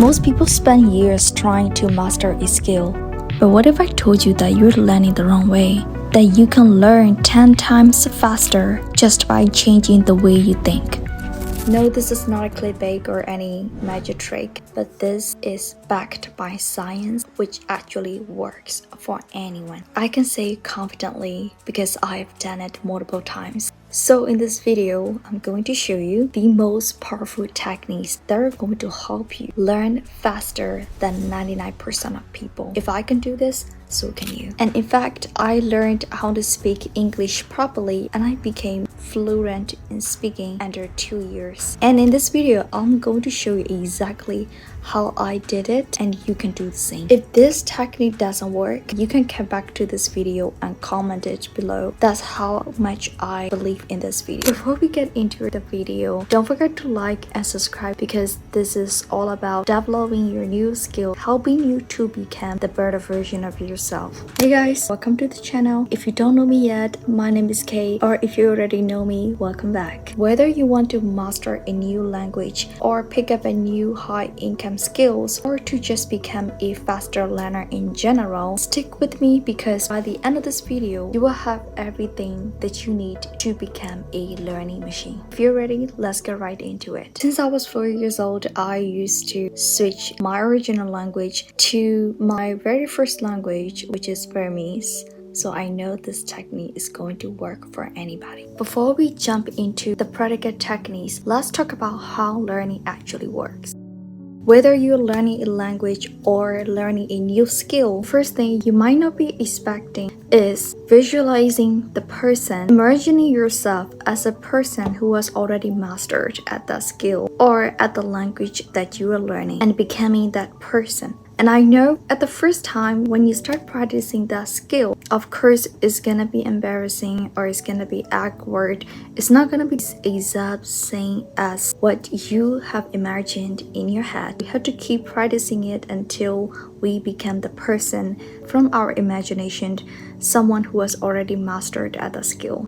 Most people spend years trying to master a skill. But what if I told you that you're learning the wrong way? That you can learn 10 times faster just by changing the way you think? No, this is not a clickbait or any magic trick, but this is backed by science, which actually works for anyone. I can say confidently because I've done it multiple times. So in this video, I'm going to show you the most powerful techniques that are going to help you learn faster than 99% of people. If I can do this, so can you. And in fact, I learned how to speak English properly and I became fluent in speaking under 2 years. And in this video, I'm going to show you exactly how I did it and you can do the same. If this technique doesn't work, you can come back to this video and comment it below. That's how much I believe in this video. Before we get into the video, don't forget to like and subscribe because this is all about developing your new skill, helping you to become the better version of yourself. Hey guys, welcome to the channel. If you don't know me yet, my name is Kay, or if you already know me, welcome back. Whether you want to master a new language or pick up a new high income skills or to just become a faster learner in general, stick with me because by the end of this video, you will have everything that you need to become a learning machine. If you're ready, let's get right into it. Since I was 4 years old, I used to switch my original language to my very first language, which is Burmese. So I know this technique is going to work for anybody. Before we jump into the practical techniques, let's talk about how learning actually works. Whether you're learning a language or learning a new skill, first thing you might not be expecting is visualizing the person, imagining yourself as a person who has already mastered at that skill or at the language that you are learning and becoming that person. And I know at the first time when you start practicing that skill, of course it's gonna be embarrassing or it's gonna be awkward. It's not gonna be exact same as what you have imagined in your head. We have to keep practicing it until we become the person from our imagination, someone who has already mastered at the skill.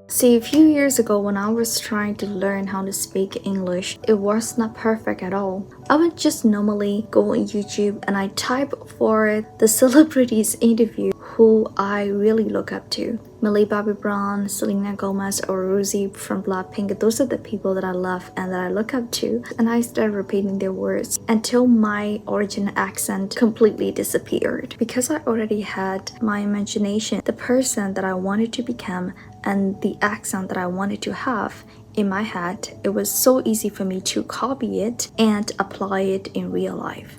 See, a few years ago when I was trying to learn how to speak English, it was not perfect at all. I would just normally go on YouTube and I type for the celebrities interview who I really look up to. Millie Bobby Brown, Selena Gomez, or Rosie from Blackpink. Those are the people that I love and that I look up to. And I started repeating their words until my original accent completely disappeared. Because I already had my imagination, the person that I wanted to become and the accent that I wanted to have in my head, it was so easy for me to copy it and apply it in real life.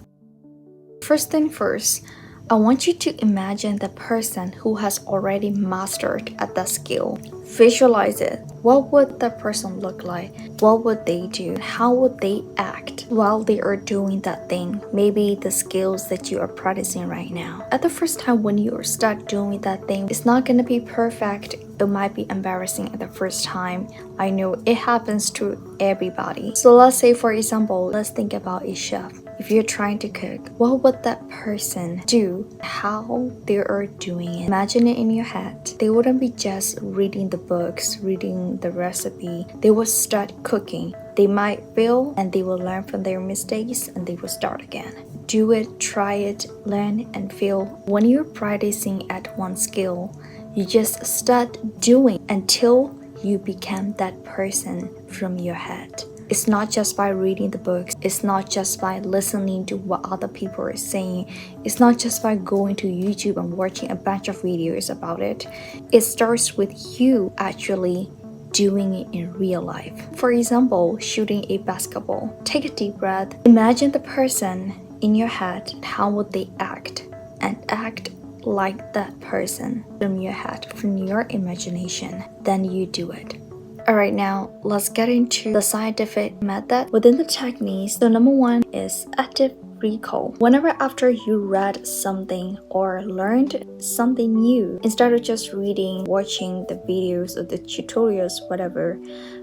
First thing first, I want you to imagine the person who has already mastered at that skill. Visualize it. What would that person look like? What would they do? How would they act while they are doing that thing? Maybe the skills that you are practicing right now. At the first time when you start doing that thing, it's not gonna be perfect. It might be embarrassing at the first time. I know it happens to everybody. So let's say, for example, let's think about a chef. If you're trying to cook, what would that person do? How they are doing it? Imagine it in your head. They wouldn't be just reading the books, reading the recipe. They will start cooking. They might fail and they will learn from their mistakes and they will start again. Do it, try it, learn and fail. When you're practicing at one skill, you just start doing until you become that person from your head. It's not just by reading the books. It's not just by listening to what other people are saying. It's not just by going to YouTube and watching a bunch of videos about it. It starts with you actually doing it in real life. For example, shooting a basketball. Take a deep breath. Imagine the person in your head. How would they act? And act like that person from your head, from your imagination. Then you do it. Alright, now let's get into the scientific method within the techniques. So number one is active recall. Whenever after you read something or learned something new, instead of just reading, watching the videos or the tutorials, whatever,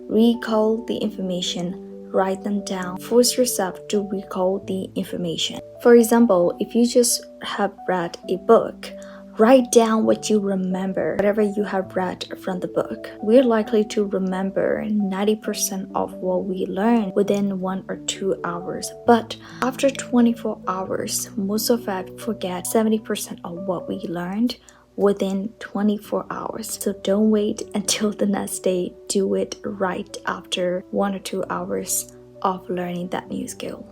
recall the information, write them down, force yourself to recall the information. For example, if you just have read a book, Write down what you remember, whatever you have read from the book. We're likely to remember 90% of what we learn within 1 or 2 hours. But after 24 hours, most of us forget 70% of what we learned within 24 hours. So don't wait until the next day. Do it right after 1 or 2 hours of learning that new skill.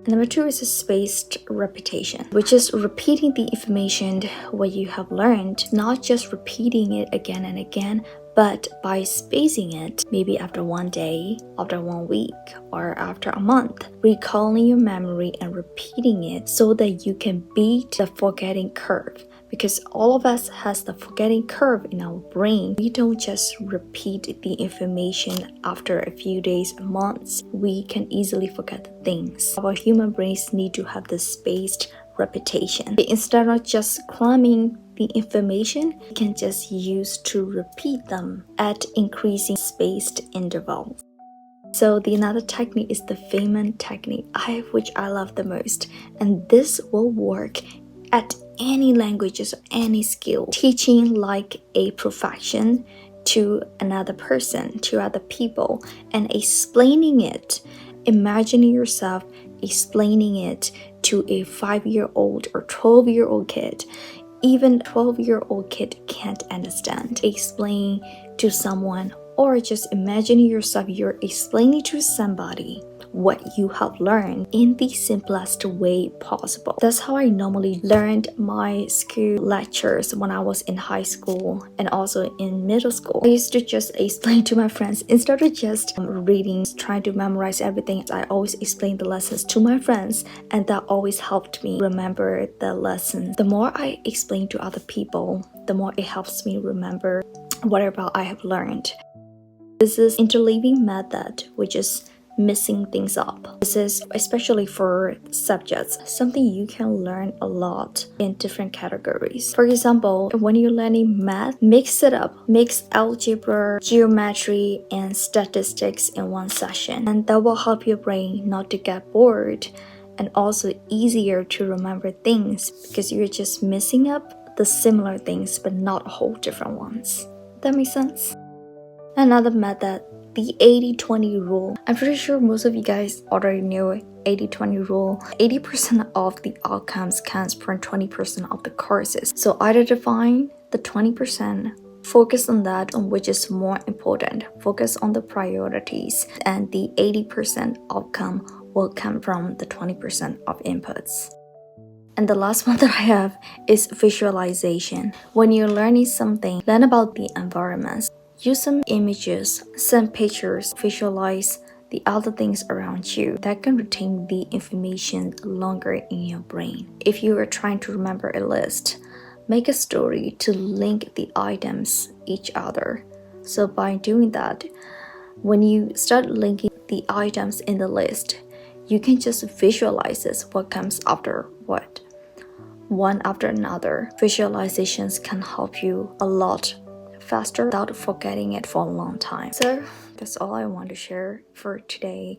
Number 2 is a spaced repetition, which is repeating the information what you have learned, not just repeating it again and again, but by spacing it, maybe after 1 day, after 1 week, or after a month, recalling your memory and repeating it so that you can beat the forgetting curve. Because all of us has the forgetting curve in our brain. We don't just repeat the information after a few days and months. We can easily forget the things. Our human brains need to have the spaced repetition. Instead of just cramming the information, you can just use to repeat them at increasing spaced intervals. So the another technique is the Feynman Technique, which I love the most. And this will work at any languages or any skill. Teaching like a profession to another person, to other people, and explaining it. Imagining yourself explaining it to a 5-year-old or 12-year-old kid. Even 12-year-old kid can't understand. Explain to someone, or just imagine yourself you're explaining to somebody what you have learned in the simplest way possible. That's how I normally learned my school lectures when I was in high school and also in middle school. I used to just explain to my friends instead of just reading, trying to memorize everything. I always explained the lessons to my friends, and that always helped me remember the lessons. The more I explain to other people, the more it helps me remember whatever I have learned. This is Interleaving Method, which is mixing things up. This is especially for subjects, something you can learn a lot in different categories. For example, when you're learning math, mix it up. Mix algebra, geometry, and statistics in one session. And that will help your brain not to get bored, and also easier to remember things because you're just mixing up the similar things but not whole different ones. That makes sense? Another method, the 80-20 rule. I'm pretty sure most of you guys already know 80-20 rule. 80% of the outcomes comes from 20% of the courses. So identify the 20%, focus on that on which is more important. Focus on the priorities, and the 80% outcome will come from the 20% of inputs. And the last one that I have is visualization. When you're learning something, learn about the environments. Use some images, some pictures, visualize the other things around you that can retain the information longer in your brain. If you are trying to remember a list, make a story to link the items each other. So by doing that, when you start linking the items in the list, you can just visualize this, what comes after what, one after another. Visualizations can help you a lot faster without forgetting it for a long time. So that's all I want to share for today,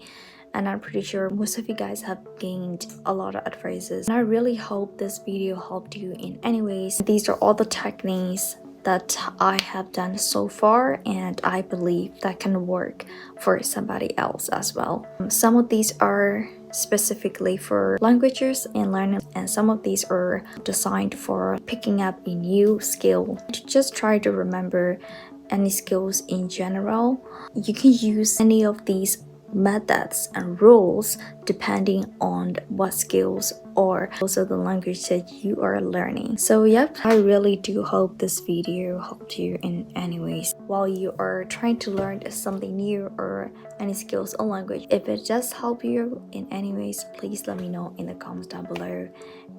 and I'm pretty sure most of you guys have gained a lot of advices, and I really hope this video helped you in any ways. These are all the techniques that I have done so far, and I believe that can work for somebody else as well. Some of these are specifically for languages and learning, and some of these are designed for picking up a new skill. Just try to remember any skills in general. You can use any of these methods and rules depending on what skills or also the language that you are learning. So yep, I really do hope this video helped you in any ways while you are trying to learn something new or any skills or language. If it does help you in any ways, please let me know in the comments down below,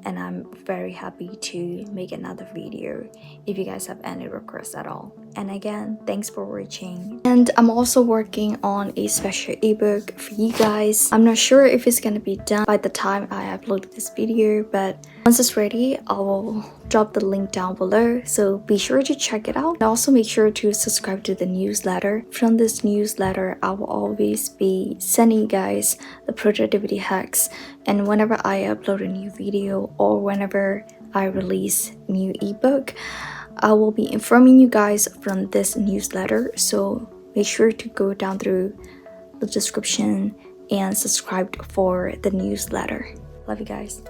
and I'm very happy to make another video if you guys have any requests at all. And again, thanks for watching. And I'm also working on a special ebook for you guys. I'm not sure if it's gonna be done by the time I upload this video, but once it's ready, I will drop the link down below, so be sure to check it out. And also make sure to subscribe to the newsletter. From this newsletter, I will always be sending you guys the productivity hacks, and whenever I upload a new video or whenever I release a new ebook, I will be informing you guys from this newsletter, so make sure to go down through the description and subscribe for the newsletter. Love you guys.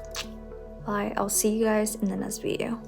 Bye. I'll see you guys in the next video.